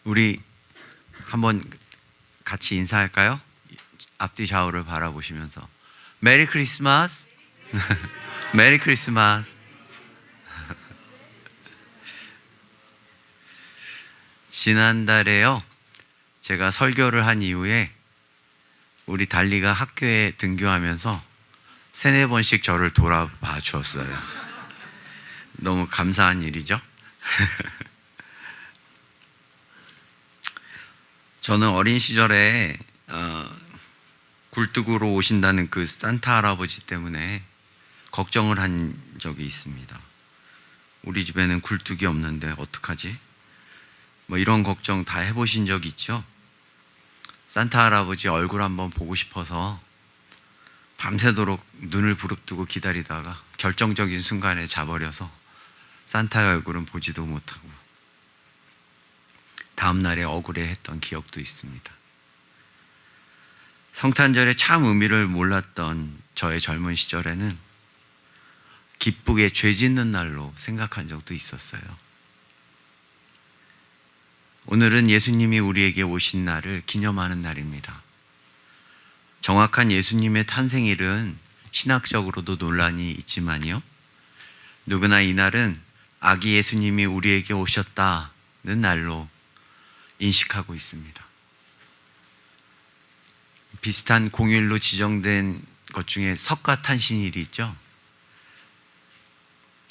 우리 한번 같이 인사할까요? 앞뒤 좌우를 바라보시면서 메리 크리스마스. 메리 크리스마스. 지난달에요, 제가 설교를 한 이후에 우리 달리가 학교에 등교하면서 3-4번씩 저를 돌아봐 주었어요. 너무 감사한 일이죠. 저는 어린 시절에 굴뚝으로 오신다는 그 산타 할아버지 때문에 걱정을 한 적이 있습니다. 우리 집에는 굴뚝이 없는데 어떡하지? 뭐 이런 걱정 다 해보신 적 있죠? 산타 할아버지 얼굴 한번 보고 싶어서 밤새도록 눈을 부릅뜨고 기다리다가 결정적인 순간에 자버려서 산타의 얼굴은 보지도 못하고 다음날에 억울해했던 기억도 있습니다. 성탄절의 참 의미를 몰랐던 저의 젊은 시절에는 기쁘게 죄 짓는 날로 생각한 적도 있었어요. 오늘은 예수님이 우리에게 오신 날을 기념하는 날입니다. 정확한 예수님의 탄생일은 신학적으로도 논란이 있지만요, 누구나 이 날은 아기 예수님이 우리에게 오셨다는 날로 인식하고 있습니다. 비슷한 공휴일로 지정된 것 중에 석가탄신일이 있죠.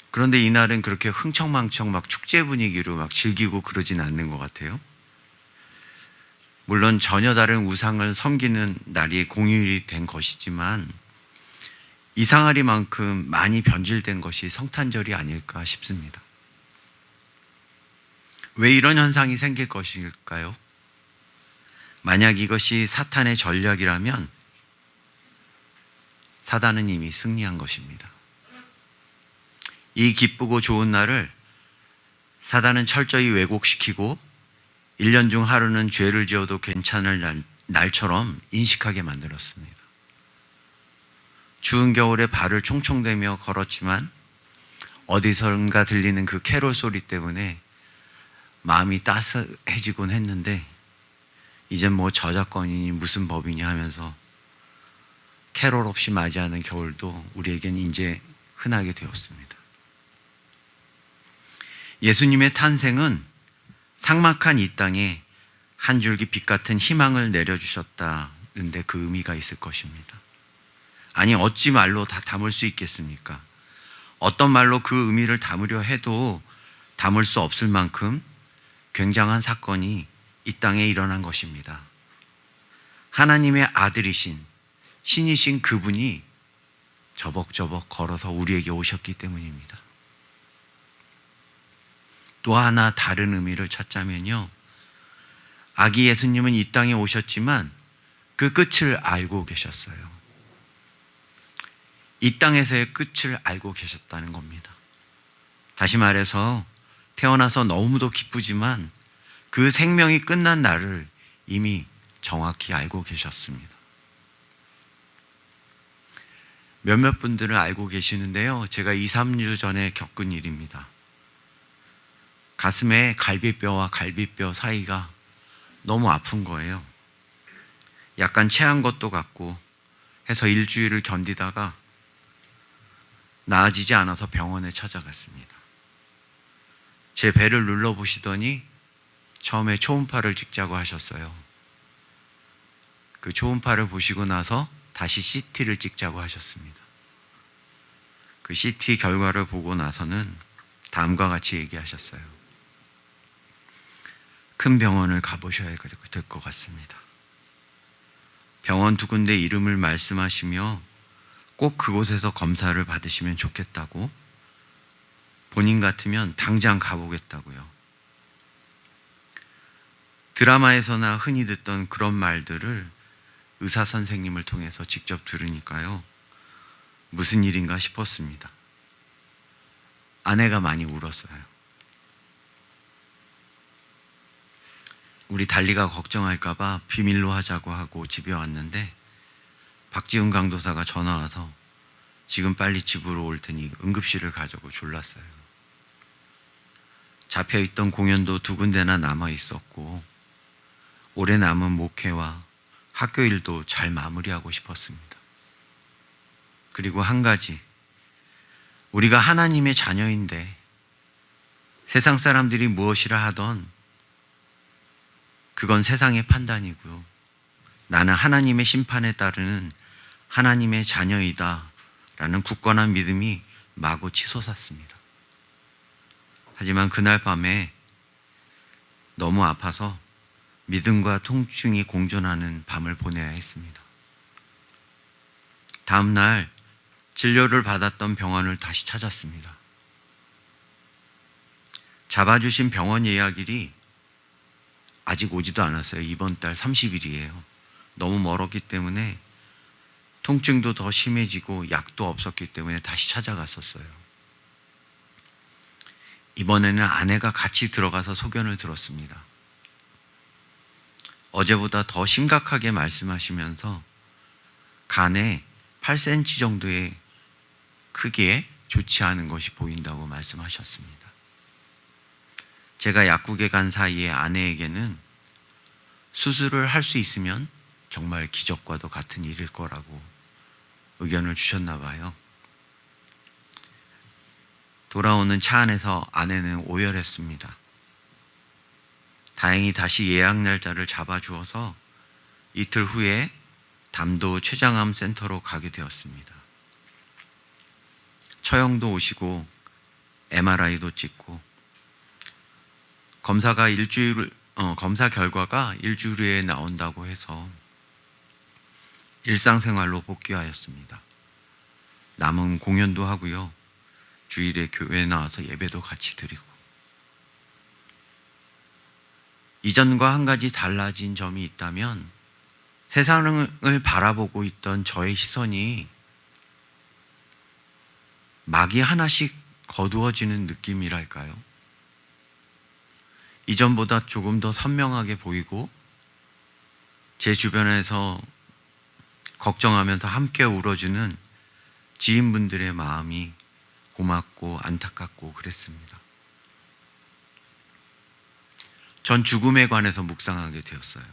그런데 이 날은 그렇게 흥청망청 막 축제 분위기로 막 즐기고 그러진 않는 것 같아요. 물론 전혀 다른 우상을 섬기는 날이 공휴일이 된 것이지만 이상하리만큼 많이 변질된 것이 성탄절이 아닐까 싶습니다. 왜 이런 현상이 생길 것일까요? 만약 이것이 사탄의 전략이라면 사단은 이미 승리한 것입니다. 이 기쁘고 좋은 날을 사단은 철저히 왜곡시키고 1년 중 하루는 죄를 지어도 괜찮을 날처럼 인식하게 만들었습니다. 추운 겨울에 발을 총총대며 걸었지만 어디선가 들리는 그 캐롤 소리 때문에 마음이 따스해지곤 했는데 이젠 뭐 저작권이니 무슨 법이니 하면서 캐롤 없이 맞이하는 겨울도 우리에겐 이제 흔하게 되었습니다. 예수님의 탄생은 삭막한 이 땅에 한 줄기 빛 같은 희망을 내려주셨다는데 그 의미가 있을 것입니다. 아니, 어찌 말로 다 담을 수 있겠습니까? 어떤 말로 그 의미를 담으려 해도 담을 수 없을 만큼 굉장한 사건이 이 땅에 일어난 것입니다. 하나님의 아들이신, 신이신 그분이 저벅저벅 걸어서 우리에게 오셨기 때문입니다. 또 하나 다른 의미를 찾자면요, 아기 예수님은 이 땅에 오셨지만 그 끝을 알고 계셨어요. 이 땅에서의 끝을 알고 계셨다는 겁니다. 다시 말해서 태어나서 너무도 기쁘지만 그 생명이 끝난 날을 이미 정확히 알고 계셨습니다. 몇몇 분들은 알고 계시는데요, 제가 2-3주 전에 겪은 일입니다. 가슴에 갈비뼈와 갈비뼈 사이가 너무 아픈 거예요. 약간 체한 것도 같고 해서 일주일을 견디다가 나아지지 않아서 병원에 찾아갔습니다. 제 배를 눌러보시더니 처음에 초음파를 찍자고 하셨어요. 그 초음파를 보시고 나서 다시 CT를 찍자고 하셨습니다. 그 CT 결과를 보고 나서는 다음과 같이 얘기하셨어요. 큰 병원을 가보셔야 될 것 같습니다. 병원 2군데 이름을 말씀하시며 꼭 그곳에서 검사를 받으시면 좋겠다고, 본인 같으면 당장 가보겠다고요. 드라마에서나 흔히 듣던 그런 말들을 의사 선생님을 통해서 직접 들으니까요, 무슨 일인가 싶었습니다. 아내가 많이 울었어요. 우리 달리가 걱정할까봐 비밀로 하자고 하고 집에 왔는데 박지훈 강도사가 전화 와서 지금 빨리 집으로 올 테니 응급실을 가자고 졸랐어요. 잡혀있던 공연도 2군데나 남아 있었고 올해 남은 목회와 학교 일도 잘 마무리하고 싶었습니다. 그리고 한 가지, 우리가 하나님의 자녀인데 세상 사람들이 무엇이라 하던 그건 세상의 판단이고요. 나는 하나님의 심판에 따르는 하나님의 자녀이다 라는 굳건한 믿음이 마구 치솟았습니다. 하지만 그날 밤에 너무 아파서 믿음과 통증이 공존하는 밤을 보내야 했습니다. 다음 날 진료를 받았던 병원을 다시 찾았습니다. 잡아주신 병원 예약일이 아직 오지도 않았어요. 이번 달 30일이에요. 너무 멀었기 때문에 통증도 더 심해지고 약도 없었기 때문에 다시 찾아갔었어요. 이번에는 아내가 같이 들어가서 소견을 들었습니다. 어제보다 더 심각하게 말씀하시면서 간에 8cm 정도의 크기에 좋지 않은 것이 보인다고 말씀하셨습니다. 제가 약국에 간 사이에 아내에게는 수술을 할 수 있으면 정말 기적과도 같은 일일 거라고 의견을 주셨나 봐요. 돌아오는 차 안에서 아내는 오열했습니다. 다행히 다시 예약 날짜를 잡아주어서 이틀 후에 담도 췌장암 센터로 가게 되었습니다. 처형도 오시고 MRI도 찍고 검사 결과가 일주일 후에 나온다고 해서 일상생활로 복귀하였습니다. 남은 공연도 하고요. 주일에 교회에 나와서 예배도 같이 드리고. 이전과 한 가지 달라진 점이 있다면 세상을 바라보고 있던 저의 시선이 막이 하나씩 거두어지는 느낌이랄까요? 이전보다 조금 더 선명하게 보이고 제 주변에서 걱정하면서 함께 울어주는 지인분들의 마음이 고맙고 안타깝고 그랬습니다. 전 죽음에 관해서 묵상하게 되었어요.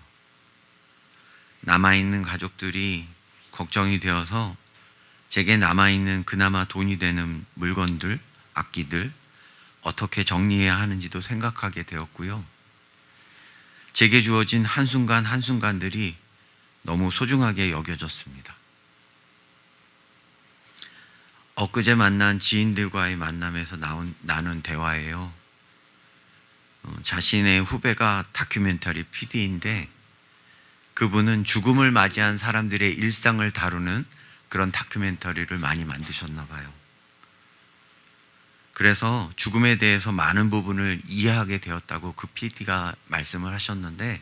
남아있는 가족들이 걱정이 되어서 제게 남아있는 그나마 돈이 되는 물건들, 악기들 어떻게 정리해야 하는지도 생각하게 되었고요. 제게 주어진 한순간 한순간들이 너무 소중하게 여겨졌습니다. 엊그제 만난 지인들과의 만남에서 나눈 대화예요. 자신의 후배가 다큐멘터리 PD인데 그분은 죽음을 맞이한 사람들의 일상을 다루는 그런 다큐멘터리를 많이 만드셨나 봐요. 그래서 죽음에 대해서 많은 부분을 이해하게 되었다고 그 PD가 말씀을 하셨는데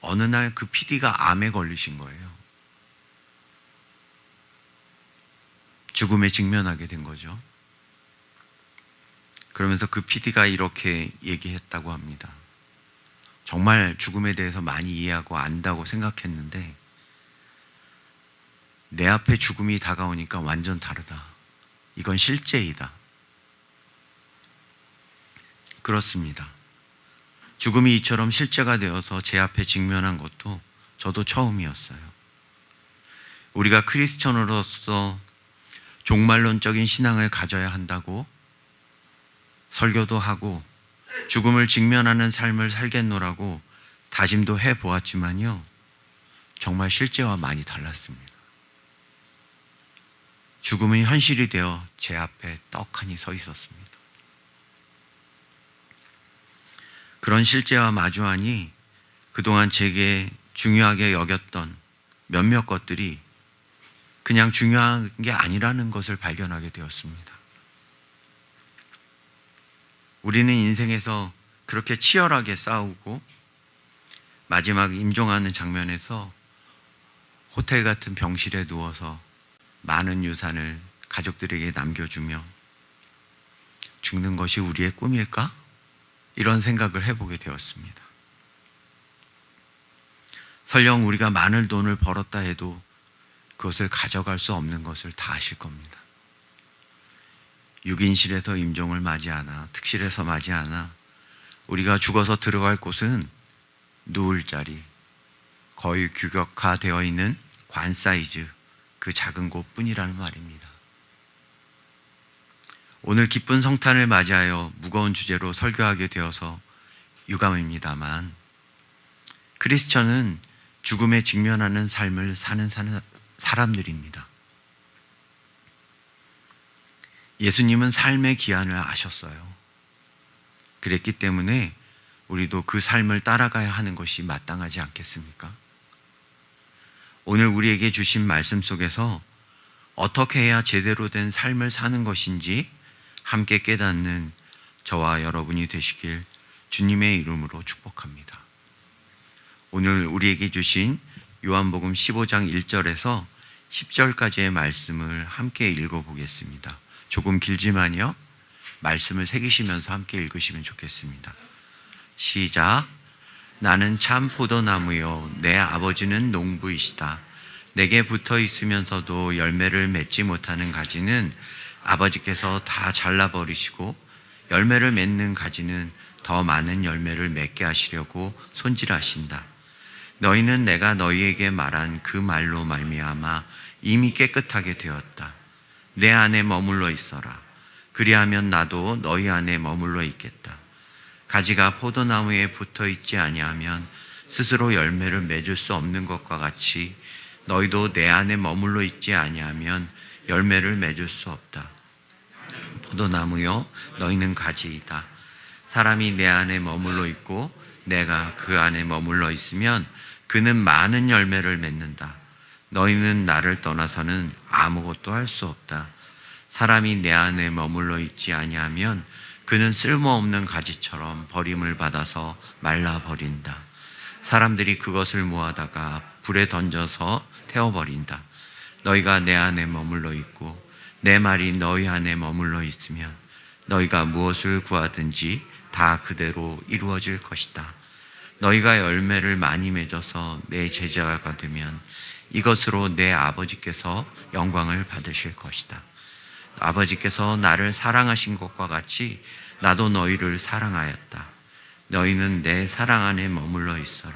어느 날 그 PD가 암에 걸리신 거예요. 죽음에 직면하게 된 거죠. 그러면서 그 PD가 이렇게 얘기했다고 합니다. 정말 죽음에 대해서 많이 이해하고 안다고 생각했는데 내 앞에 죽음이 다가오니까 완전 다르다. 이건 실제이다. 그렇습니다. 죽음이 이처럼 실제가 되어서 제 앞에 직면한 것도 저도 처음이었어요. 우리가 크리스천으로서 종말론적인 신앙을 가져야 한다고 설교도 하고 죽음을 직면하는 삶을 살겠노라고 다짐도 해보았지만요. 정말 실제와 많이 달랐습니다. 죽음은 현실이 되어 제 앞에 떡하니 서 있었습니다. 그런 실제와 마주하니 그동안 제게 중요하게 여겼던 몇몇 것들이 그냥 중요한 게 아니라는 것을 발견하게 되었습니다. 우리는 인생에서 그렇게 치열하게 싸우고 마지막 임종하는 장면에서 호텔 같은 병실에 누워서 많은 유산을 가족들에게 남겨주며 죽는 것이 우리의 꿈일까? 이런 생각을 해보게 되었습니다. 설령 우리가 많은 돈을 벌었다 해도 그것을 가져갈 수 없는 것을 다 아실 겁니다. 6인실에서 임종을 맞이하나 특실에서 맞이하나 우리가 죽어서 들어갈 곳은 누울 자리, 거의 규격화되어 있는 관 사이즈, 그 작은 곳뿐이라는 말입니다. 오늘 기쁜 성탄을 맞이하여 무거운 주제로 설교하게 되어서 유감입니다만, 크리스천은 죽음에 직면하는 삶을 사는 사람들입니다. 예수님은 삶의 기한을 아셨어요. 그랬기 때문에 우리도 그 삶을 따라가야 하는 것이 마땅하지 않겠습니까? 오늘 우리에게 주신 말씀 속에서 어떻게 해야 제대로 된 삶을 사는 것인지 함께 깨닫는 저와 여러분이 되시길 주님의 이름으로 축복합니다. 오늘 우리에게 주신 요한복음 15장 1절에서 10절까지의 말씀을 함께 읽어보겠습니다. 조금 길지만요, 말씀을 새기시면서 함께 읽으시면 좋겠습니다. 시작. 나는 참 포도나무요 내 아버지는 농부이시다. 내게 붙어 있으면서도 열매를 맺지 못하는 가지는 아버지께서 다 잘라버리시고 열매를 맺는 가지는 더 많은 열매를 맺게 하시려고 손질하신다. 너희는 내가 너희에게 말한 그 말로 말미암아 이미 깨끗하게 되었다. 내 안에 머물러 있어라. 그리하면 나도 너희 안에 머물러 있겠다. 가지가 포도나무에 붙어 있지 아니하면 스스로 열매를 맺을 수 없는 것과 같이 너희도 내 안에 머물러 있지 아니하면 열매를 맺을 수 없다. 포도나무요 너희는 가지이다. 사람이 내 안에 머물러 있고 내가 그 안에 머물러 있으면 그는 많은 열매를 맺는다. 너희는 나를 떠나서는 아무것도 할 수 없다. 사람이 내 안에 머물러 있지 아니하면 그는 쓸모없는 가지처럼 버림을 받아서 말라버린다. 사람들이 그것을 모아다가 불에 던져서 태워버린다. 너희가 내 안에 머물러 있고 내 말이 너희 안에 머물러 있으면 너희가 무엇을 구하든지 다 그대로 이루어질 것이다. 너희가 열매를 많이 맺어서 내 제자가 되면 이것으로 내 아버지께서 영광을 받으실 것이다. 아버지께서 나를 사랑하신 것과 같이 나도 너희를 사랑하였다. 너희는 내 사랑 안에 머물러 있어라.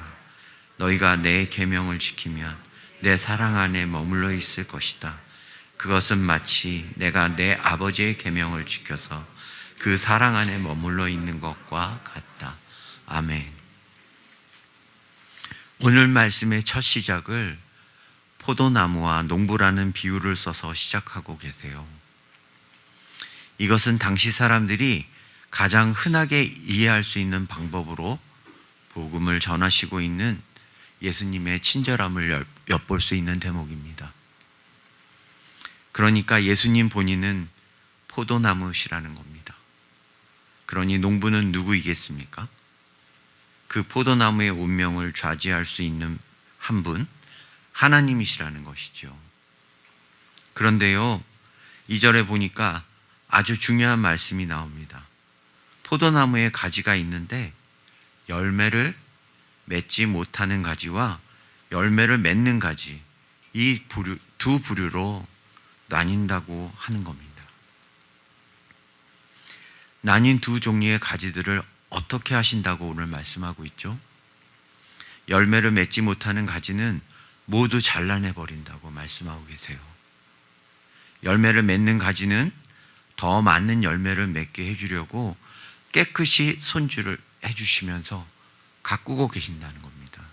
너희가 내 계명을 지키면 내 사랑 안에 머물러 있을 것이다. 그것은 마치 내가 내 아버지의 계명을 지켜서 그 사랑 안에 머물러 있는 것과 같다. 아멘. 오늘 말씀의 첫 시작을 포도나무와 농부라는 비유를 써서 시작하고 계세요. 이것은 당시 사람들이 가장 흔하게 이해할 수 있는 방법으로 복음을 전하시고 있는 예수님의 친절함을 엿볼 수 있는 대목입니다. 그러니까 예수님 본인은 포도나무시라는 겁니다. 그러니 농부는 누구이겠습니까? 그 포도나무의 운명을 좌지할 수 있는 한 분, 하나님이시라는 것이죠. 그런데요, 2절에 보니까 아주 중요한 말씀이 나옵니다. 포도나무에 가지가 있는데 열매를 맺지 못하는 가지와 열매를 맺는 가지, 이 두 부류로 나뉜다고 하는 겁니다. 나뉜 두 종류의 가지들을 어떻게 하신다고 오늘 말씀하고 있죠? 열매를 맺지 못하는 가지는 모두 잘라내버린다고 말씀하고 계세요. 열매를 맺는 가지는 더 많은 열매를 맺게 해주려고 깨끗이 손질을 해주시면서 가꾸고 계신다는 겁니다.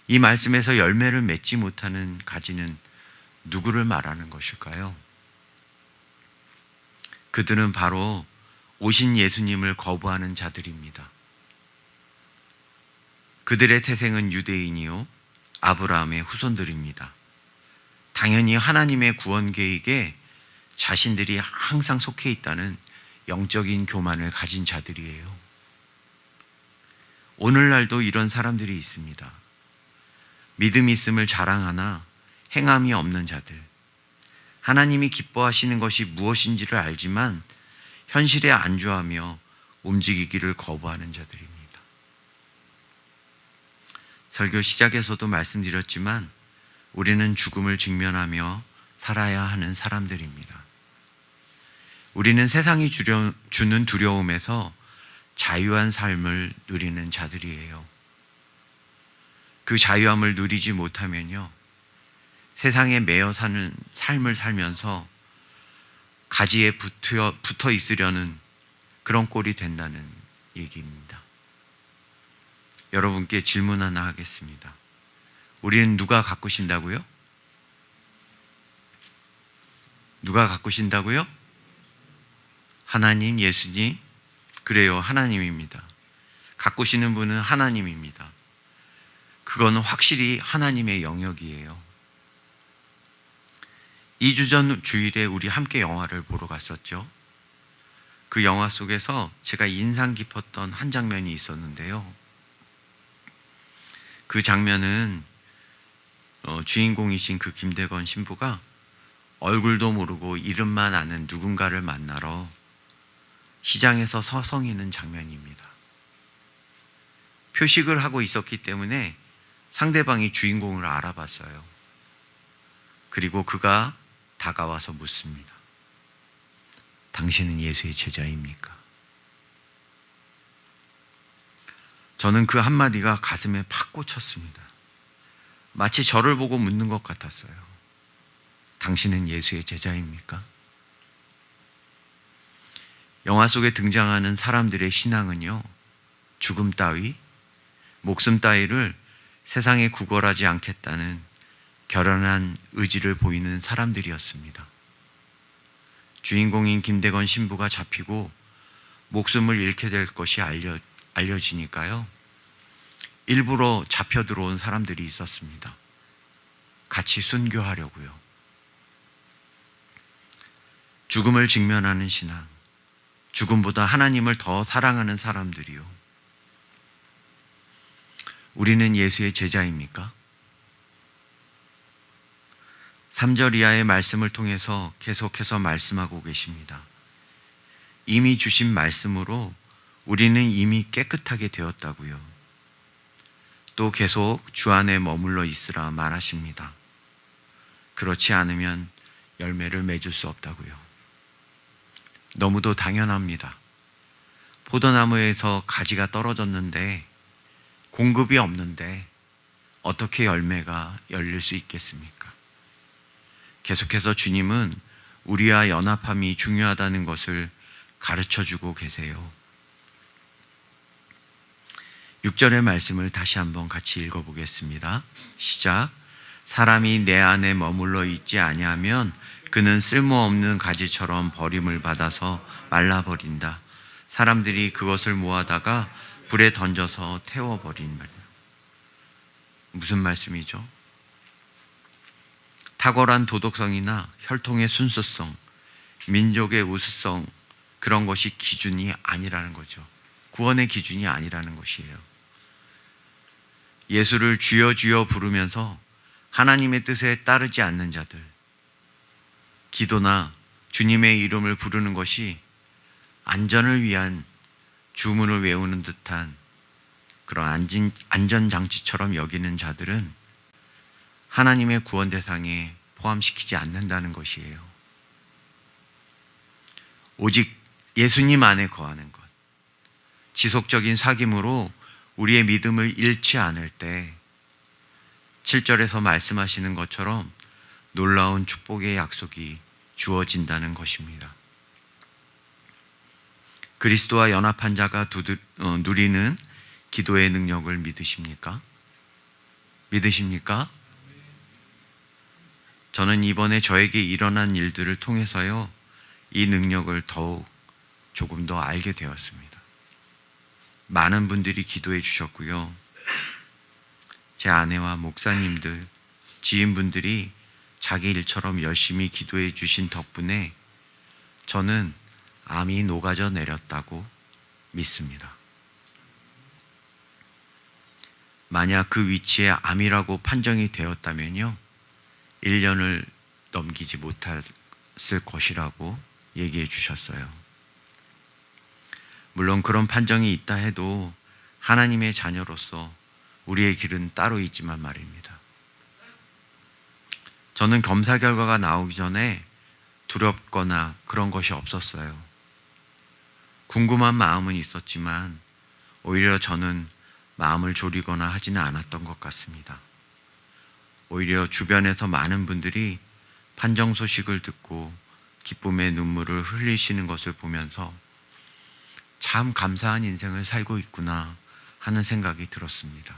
이 말씀에서 열매를 맺지 못하는 가지는 누구를 말하는 것일까요? 그들은 바로 오신 예수님을 거부하는 자들입니다. 그들의 태생은 유대인이요 아브라함의 후손들입니다. 당연히 하나님의 구원 계획에 자신들이 항상 속해 있다는 영적인 교만을 가진 자들이에요. 오늘날도 이런 사람들이 있습니다. 믿음 있음을 자랑하나 행함이 없는 자들, 하나님이 기뻐하시는 것이 무엇인지를 알지만 현실에 안주하며 움직이기를 거부하는 자들입니다. 설교 시작에서도 말씀드렸지만 우리는 죽음을 직면하며 살아야 하는 사람들입니다. 우리는 세상이 주는 두려움에서 자유한 삶을 누리는 자들이에요. 그 자유함을 누리지 못하면요, 세상에 매여 사는 삶을 살면서 가지에 붙어 있으려는 그런 꼴이 된다는 얘기입니다. 여러분께 질문 하나 하겠습니다. 우리는 누가 가꾸신다고요? 누가 가꾸신다고요? 하나님, 예수님? 그래요, 하나님입니다. 가꾸시는 분은 하나님입니다. 그거는 확실히 하나님의 영역이에요. 2주 전 주일에 우리 함께 영화를 보러 갔었죠. 그 영화 속에서 제가 인상 깊었던 한 장면이 있었는데요. 그 장면은 주인공이신 그 김대건 신부가 얼굴도 모르고 이름만 아는 누군가를 만나러 시장에서 서성이는 장면입니다. 표식을 하고 있었기 때문에 상대방이 주인공을 알아봤어요. 그리고 그가 다가와서 묻습니다. 당신은 예수의 제자입니까? 저는 그 한마디가 가슴에 팍 꽂혔습니다. 마치 저를 보고 묻는 것 같았어요. 당신은 예수의 제자입니까? 영화 속에 등장하는 사람들의 신앙은요, 죽음 따위, 목숨 따위를 세상에 구걸하지 않겠다는 결연한 의지를 보이는 사람들이었습니다. 주인공인 김대건 신부가 잡히고 목숨을 잃게 될 것이 알려지니까요, 일부러 잡혀 들어온 사람들이 있었습니다. 같이 순교하려고요. 죽음을 직면하는 신앙, 죽음보다 하나님을 더 사랑하는 사람들이요. 우리는 예수의 제자입니까? 3절 이하의 말씀을 통해서 계속해서 말씀하고 계십니다. 이미 주신 말씀으로 우리는 이미 깨끗하게 되었다고요. 또 계속 주 안에 머물러 있으라 말하십니다. 그렇지 않으면 열매를 맺을 수 없다고요. 너무도 당연합니다. 포도나무에서 가지가 떨어졌는데 공급이 없는데 어떻게 열매가 열릴 수 있겠습니까? 계속해서 주님은 우리와 연합함이 중요하다는 것을 가르쳐주고 계세요. 6절의 말씀을 다시 한번 같이 읽어보겠습니다. 시작. 사람이 내 안에 머물러 있지 아니하면 그는 쓸모없는 가지처럼 버림을 받아서 말라버린다. 사람들이 그것을 모아다가 불에 던져서 태워버린 말이야. 무슨 말씀이죠? 탁월한 도덕성이나 혈통의 순수성, 민족의 우수성, 그런 것이 기준이 아니라는 거죠. 구원의 기준이 아니라는 것이에요. 예수를 주여 주여 부르면서 하나님의 뜻에 따르지 않는 자들, 기도나 주님의 이름을 부르는 것이 안전을 위한 주문을 외우는 듯한 그런 안전장치처럼 여기는 자들은 하나님의 구원 대상에 포함시키지 않는다는 것이에요. 오직 예수님 안에 거하는 것, 지속적인 사귐으로 우리의 믿음을 잃지 않을 때 7절에서 말씀하시는 것처럼 놀라운 축복의 약속이 주어진다는 것입니다. 그리스도와 연합한 자가 누리는 기도의 능력을 믿으십니까? 믿으십니까? 저는 이번에 저에게 일어난 일들을 통해서요, 이 능력을 더욱 조금 더 알게 되었습니다. 많은 분들이 기도해 주셨고요. 제 아내와 목사님들, 지인분들이 자기 일처럼 열심히 기도해 주신 덕분에 저는 암이 녹아져 내렸다고 믿습니다. 만약 그 위치에 암이라고 판정이 되었다면요, 1년을 넘기지 못했을 것이라고 얘기해 주셨어요. 물론 그런 판정이 있다 해도 하나님의 자녀로서 우리의 길은 따로 있지만 말입니다. 저는 검사 결과가 나오기 전에 두렵거나 그런 것이 없었어요. 궁금한 마음은 있었지만 오히려 저는 마음을 졸이거나 하지는 않았던 것 같습니다. 오히려 주변에서 많은 분들이 판정 소식을 듣고 기쁨의 눈물을 흘리시는 것을 보면서 참 감사한 인생을 살고 있구나 하는 생각이 들었습니다.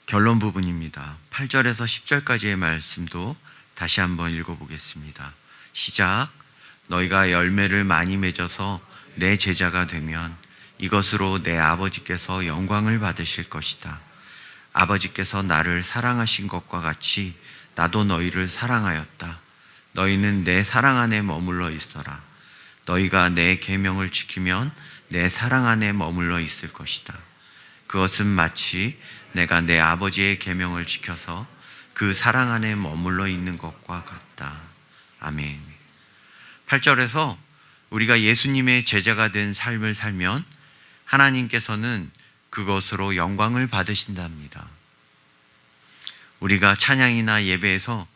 결론 부분입니다. 8절에서 10절까지의 말씀도 다시 한번 읽어보겠습니다. 시작. 너희가 열매를 많이 맺어서 내 제자가 되면 이것으로 내 아버지께서 영광을 받으실 것이다. 아버지께서 나를 사랑하신 것과 같이 나도 너희를 사랑하였다. 너희는 내 사랑 안에 머물러 있어라. 너희가 내 계명을 지키면 내 사랑 안에 머물러 있을 것이다. 그것은 마치 내가 내 아버지의 계명을 지켜서 그 사랑 안에 머물러 있는 것과 같다. 아멘. 8절에서 우리가 예수님의 제자가 된 삶을 살면 하나님께서는 그것으로 영광을 받으신답니다. 우리가 찬양이나 예배에서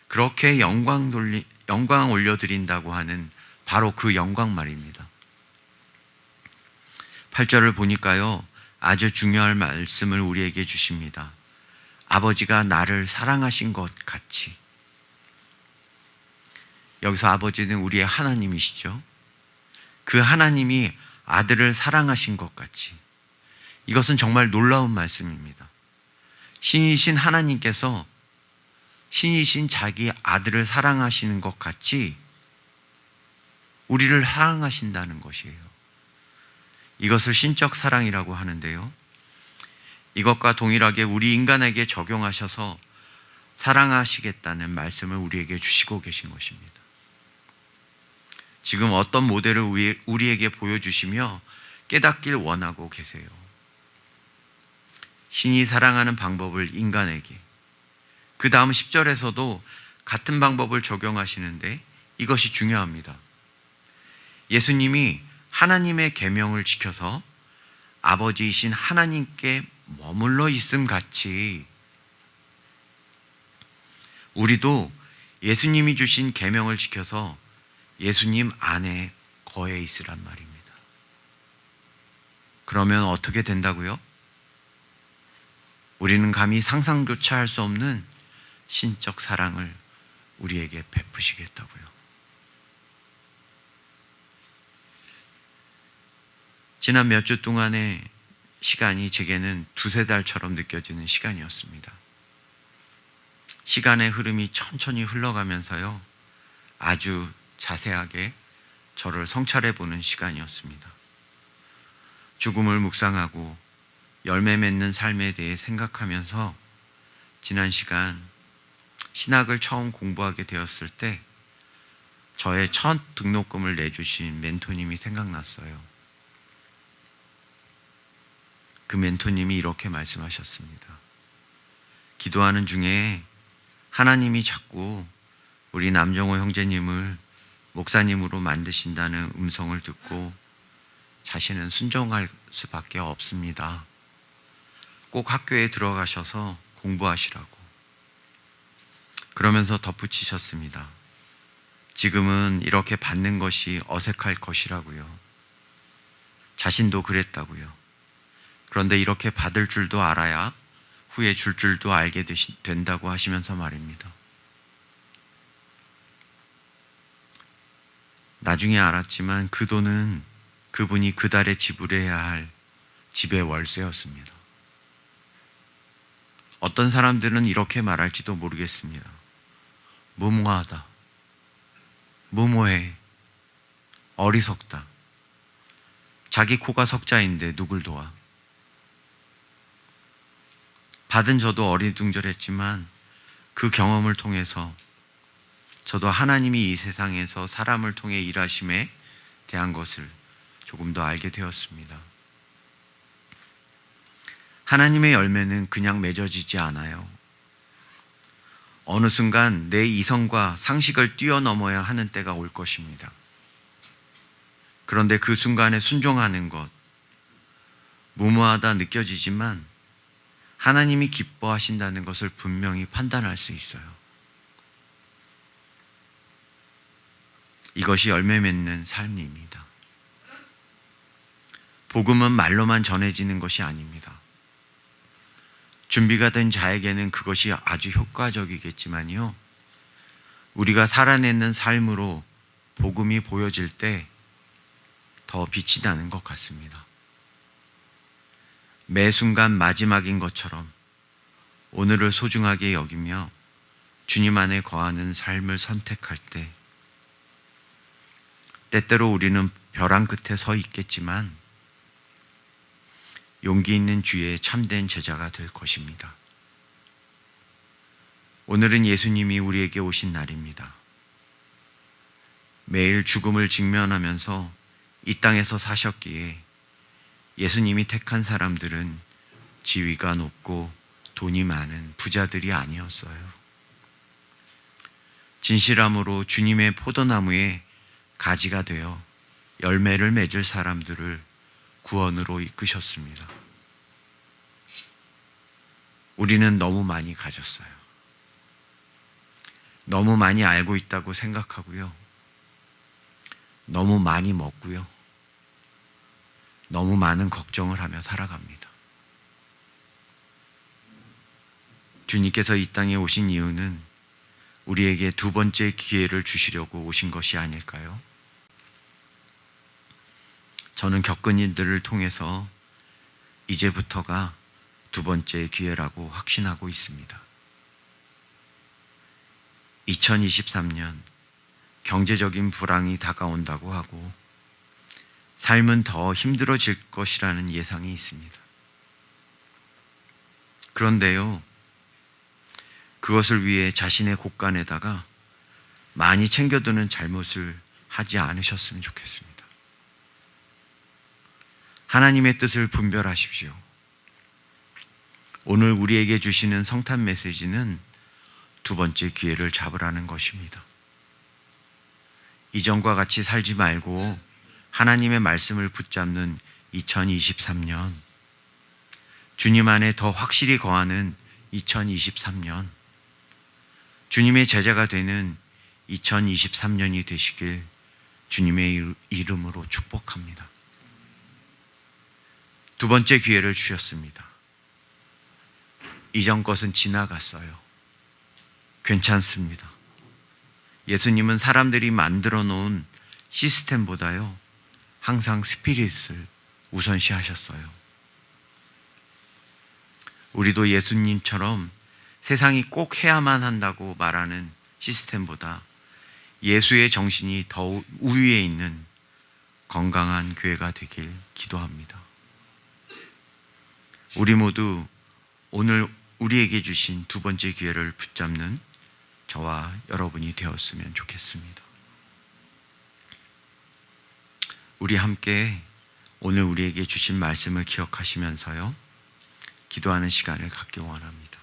그렇게 영광 올려드린다고 하는 바로 그 영광 말입니다. 8절을 보니까요, 아주 중요한 말씀을 우리에게 주십니다. 아버지가 나를 사랑하신 것 같이. 여기서 아버지는 우리의 하나님이시죠. 그 하나님이 아들을 사랑하신 것 같이. 이것은 정말 놀라운 말씀입니다. 신이신 하나님께서 신이신 자기 아들을 사랑하시는 것 같이 우리를 사랑하신다는 것이에요. 이것을 신적 사랑이라고 하는데요, 이것과 동일하게 우리 인간에게 적용하셔서 사랑하시겠다는 말씀을 우리에게 주시고 계신 것입니다. 지금 어떤 모델을 우리에게 보여주시며 깨닫길 원하고 계세요. 신이 사랑하는 방법을 인간에게, 그 다음 10절에서도 같은 방법을 적용하시는데 이것이 중요합니다. 예수님이 하나님의 계명을 지켜서 아버지이신 하나님께 머물러 있음 같이 우리도 예수님이 주신 계명을 지켜서 예수님 안에 거해 있으란 말입니다. 그러면 어떻게 된다고요? 우리는 감히 상상조차 할 수 없는 신적 사랑을 우리에게 베푸시겠다고요. 지난 몇 주 동안의 시간이 제게는 두세 달처럼 느껴지는 시간이었습니다. 시간의 흐름이 천천히 흘러가면서요, 아주 자세하게 저를 성찰해 보는 시간이었습니다. 죽음을 묵상하고 열매 맺는 삶에 대해 생각하면서 지난 시간 신학을 처음 공부하게 되었을 때 저의 첫 등록금을 내주신 멘토님이 생각났어요. 그 멘토님이 이렇게 말씀하셨습니다. 기도하는 중에 하나님이 자꾸 우리 남정호 형제님을 목사님으로 만드신다는 음성을 듣고 자신은 순종할 수밖에 없습니다. 꼭 학교에 들어가셔서 공부하시라고. 그러면서 덧붙이셨습니다. 지금은 이렇게 받는 것이 어색할 것이라고요. 자신도 그랬다고요. 그런데 이렇게 받을 줄도 알아야 후에 줄 줄도 알게 된다고 하시면서 말입니다. 나중에 알았지만 그 돈은 그분이 그 달에 지불해야 할 집의 월세였습니다. 어떤 사람들은 이렇게 말할지도 모르겠습니다. 무모하다, 무모해, 어리석다. 자기 코가 석자인데 누굴 도와. 받은 저도 어리둥절했지만 그 경험을 통해서 저도 하나님이 이 세상에서 사람을 통해 일하심에 대한 것을 조금 더 알게 되었습니다. 하나님의 열매는 그냥 맺어지지 않아요. 어느 순간 내 이성과 상식을 뛰어넘어야 하는 때가 올 것입니다. 그런데 그 순간에 순종하는 것, 무모하다 느껴지지만 하나님이 기뻐하신다는 것을 분명히 판단할 수 있어요. 이것이 열매 맺는 삶입니다. 복음은 말로만 전해지는 것이 아닙니다. 준비가 된 자에게는 그것이 아주 효과적이겠지만요, 우리가 살아내는 삶으로 복음이 보여질 때 더 빛이 나는 것 같습니다. 매 순간 마지막인 것처럼 오늘을 소중하게 여기며 주님 안에 거하는 삶을 선택할 때, 때때로 우리는 벼랑 끝에 서 있겠지만 용기 있는 주의 참된 제자가 될 것입니다. 오늘은 예수님이 우리에게 오신 날입니다. 매일 죽음을 직면하면서 이 땅에서 사셨기에 예수님이 택한 사람들은 지위가 높고 돈이 많은 부자들이 아니었어요. 진실함으로 주님의 포도나무에 가지가 되어 열매를 맺을 사람들을 구원으로 이끄셨습니다. 우리는 너무 많이 가졌어요. 너무 많이 알고 있다고 생각하고요. 너무 많이 먹고요. 너무 많은 걱정을 하며 살아갑니다. 주님께서 이 땅에 오신 이유는 우리에게 두 번째 기회를 주시려고 오신 것이 아닐까요? 저는 겪은 일들을 통해서 이제부터가 두 번째 기회라고 확신하고 있습니다. 2023년 경제적인 불황이 다가온다고 하고 삶은 더 힘들어질 것이라는 예상이 있습니다. 그런데요, 그것을 위해 자신의 곳간에다가 많이 챙겨두는 잘못을 하지 않으셨으면 좋겠습니다. 하나님의 뜻을 분별하십시오. 오늘 우리에게 주시는 성탄 메시지는 두 번째 기회를 잡으라는 것입니다. 이전과 같이 살지 말고 하나님의 말씀을 붙잡는 2023년, 주님 안에 더 확실히 거하는 2023년, 주님의 제자가 되는 2023년이 되시길 주님의 이름으로 축복합니다. 두 번째 기회를 주셨습니다. 이전 것은 지나갔어요. 괜찮습니다. 예수님은 사람들이 만들어 놓은 시스템보다요, 항상 스피릿을 우선시하셨어요. 우리도 예수님처럼 세상이 꼭 해야만 한다고 말하는 시스템보다 예수의 정신이 더 우위에 있는 건강한 교회가 되길 기도합니다. 우리 모두 오늘 우리에게 주신 두 번째 기회를 붙잡는 저와 여러분이 되었으면 좋겠습니다. 우리 함께 오늘 우리에게 주신 말씀을 기억하시면서요, 기도하는 시간을 갖기 원합니다.